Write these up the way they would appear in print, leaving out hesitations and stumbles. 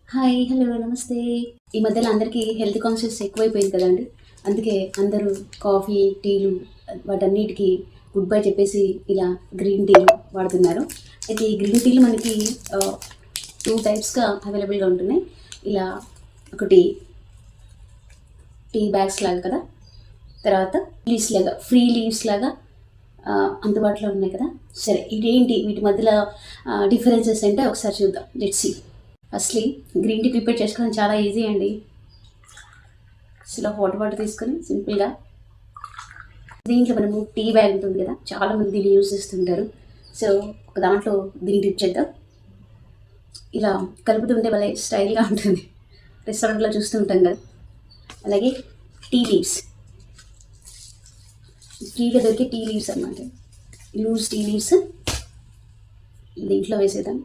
Hi. Hello. నమస్తే. ఈ మధ్యలో అందరికీ హెల్త్ కాన్షియస్ ఎక్కువైపోయింది కదండీ! అందుకే అందరూ కాఫీ, టీలు వాటన్నిటికి గుడ్ బై చెప్పేసి ఇలా గ్రీన్ టీలు వాడుతున్నారు. అయితే ఈ గ్రీన్ టీలు మనకి 2 టైప్స్‌గా అవైలబుల్‌గా ఉంటున్నాయి. ఇలా ఒకటి టీ బ్యాగ్స్ లాగా కదా! తర్వాత ఫ్రీ లీవ్స్ లాగా అందుబాటులో ఉన్నాయి కదా! సరే ఇదేంటి వీటి మధ్యలో డిఫరెన్సెస్ ఏంటో ఒకసారి చూద్దాం. Let's see. Firstly green tea prepare చేసుకోవడం చాలా ఈజీ అండి. అసలు హాట్ వాటర్ తీసుకొని సింపుల్‌గా దీంట్లో మనము టీ బ్యాగ్ ఉంటుంది కదా! చాలామంది దీన్ని యూజ్ చేస్తుంటారు. సో, ఒక దాంట్లో దీన్ని డిప్ చేద్దాం. ఇలా కలుపుతుంటే భలే స్టైల్‌గా ఉంటుంది. రెస్టారెంట్‌లో చూస్తూ ఉంటాం కదా! అలాగే టీ లీవ్స్. ఫ్రీగా దొరికే టీ లీవ్స్ అనమాట. లూజ్ టీ లీవ్స్ దీంట్లో వేసేద్దాం.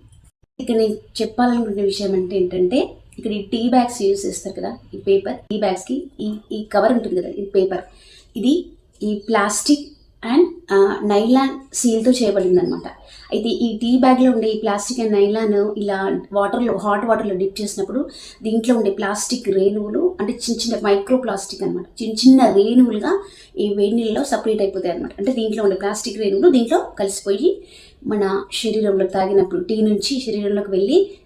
ఇక్కడ నేను చెప్పాలనుకునే విషయం ఏంటంటే ఇక్కడ ఈ టీ బ్యాగ్స్ యూజ్ చేస్తారు కదా, ఈ పేపర్ టీ బ్యాగ్స్కి ఈ ఈ కవర్ ఉంటుంది కదా, ఈ పేపర్ ఇది ఈ ప్లాస్టిక్ అండ్ నైలాన్ సీల్తో చేయబడింది అనమాట. అయితే ఈ టీ బ్యాగ్లో ఉండే ఈ ప్లాస్టిక్ అండ్ నైలాన్ ఇలా హాట్ వాటర్లో డిప్ చేసినప్పుడు దీంట్లో ఉండే ప్లాస్టిక్ రేణువులు అంటే చిన్న చిన్న మైక్రో ప్లాస్టిక్ అనమాట, చిన్న చిన్న రేణువులుగా ఈ వేడి నీళ్ళలో సపరేట్ అయిపోతాయి అనమాట. అంటే దీంట్లో ఉండే ప్లాస్టిక్ రేణువులు దీంట్లో కలిసిపోయి మన శరీరంలోకి తాగినప్పుడు టీ నుంచి శరీరంలోకి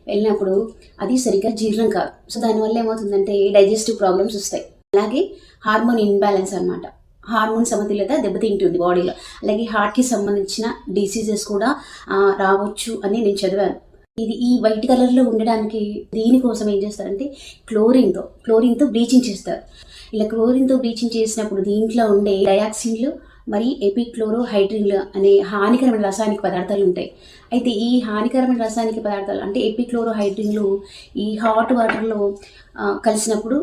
వెళ్ళినప్పుడు అది సరిగ్గా జీర్ణం కాదు. సో దానివల్ల ఏమవుతుందంటే డైజెస్టివ్ ప్రాబ్లమ్స్ వస్తాయి. అలాగే హార్మోన్ ఇన్బ్యాలెన్స్ అనమాట, హార్మోన్ సమతుల్యత దెబ్బతింటుంది బాడీలో. అలాగే హార్ట్కి సంబంధించిన డిసీజెస్ కూడా రావచ్చు అని నేను చదివాను. ఇది ఈ వైట్ కలర్లో ఉండడానికి దీనికోసం ఏం చేస్తారంటే క్లోరిన్తో బ్లీచింగ్ చేస్తారు. ఇలా క్లోరిన్తో బ్లీచింగ్ చేసినప్పుడు దీంట్లో ఉండే డయాక్సిన్లు మరి ఎపిక్లోరోహైడ్రిన్లు అనే హానికరమైన రసాయనిక పదార్థాలు ఉంటాయి. అయితే ఈ హానికరమైన రసాయనిక పదార్థాలు అంటే ఎపిక్లోరోహైడ్రిన్లు ఈ హాట్ వాటర్లో కలిసినప్పుడు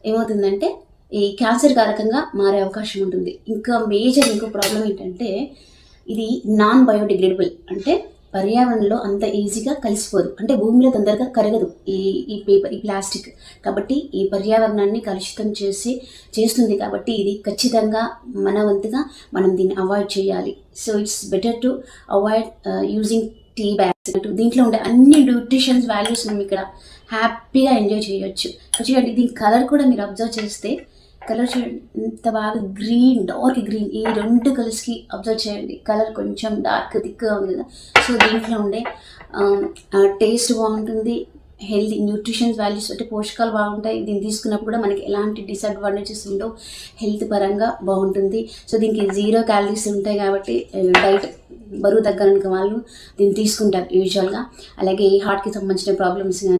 ఏమవుతుందంటే ఈ క్యాన్సర్ కారకంగా మారే అవకాశం ఉంటుంది. ఇంకో ప్రాబ్లం ఏంటంటే ఇది నాన్ బయోడిగ్రేడబుల్, అంటే పర్యావరణంలో అంత ఈజీగా కలిసిపోదు, అంటే భూమిలో తొందరగా కరగదు ఈ పేపర్ ఈ ప్లాస్టిక్. కాబట్టి ఈ పర్యావరణాన్ని కలుషితం చేస్తుంది. కాబట్టి ఇది ఖచ్చితంగా మన వంతుగా మనం దీన్ని అవాయిడ్ చేయాలి. So it's better to avoid using tea bags. దీంట్లో ఉండే అన్ని న్యూట్రిషన్స్ వాల్యూస్ మనం ఇక్కడ హ్యాపీగా ఎంజాయ్ చేయొచ్చు. చూడండి, దీని కలర్ కూడా మీరు అబ్జర్వ్ చేస్తే కలర్ చూడండి ఎంత బాగా డార్క్ గ్రీన్, ఈ రెండు కలర్స్కి అబ్జర్వ్ చేయండి. కలర్ కొంచెం థిక్గా ఉంది కదా. సో దీంట్లో ఉండే టేస్ట్ బాగుంటుంది, హెల్తీ న్యూట్రిషన్స్ వాల్యూస్ అంటే పోషకాలు బాగుంటాయి. దీన్ని తీసుకున్నప్పుడు కూడా మనకి ఎలాంటి డిసడ్వాంటేజెస్ ఉండవు, హెల్త్ పరంగా బాగుంటుంది. సో దీనికి 0 క్యాలరీస్ ఉంటాయి కాబట్టి డైట్ బరువు తగ్గాలనుకునే వాళ్ళు దీన్ని తీసుకుంటారు యూజువల్గా. అలాగే హార్ట్కి సంబంధించిన ప్రాబ్లమ్స్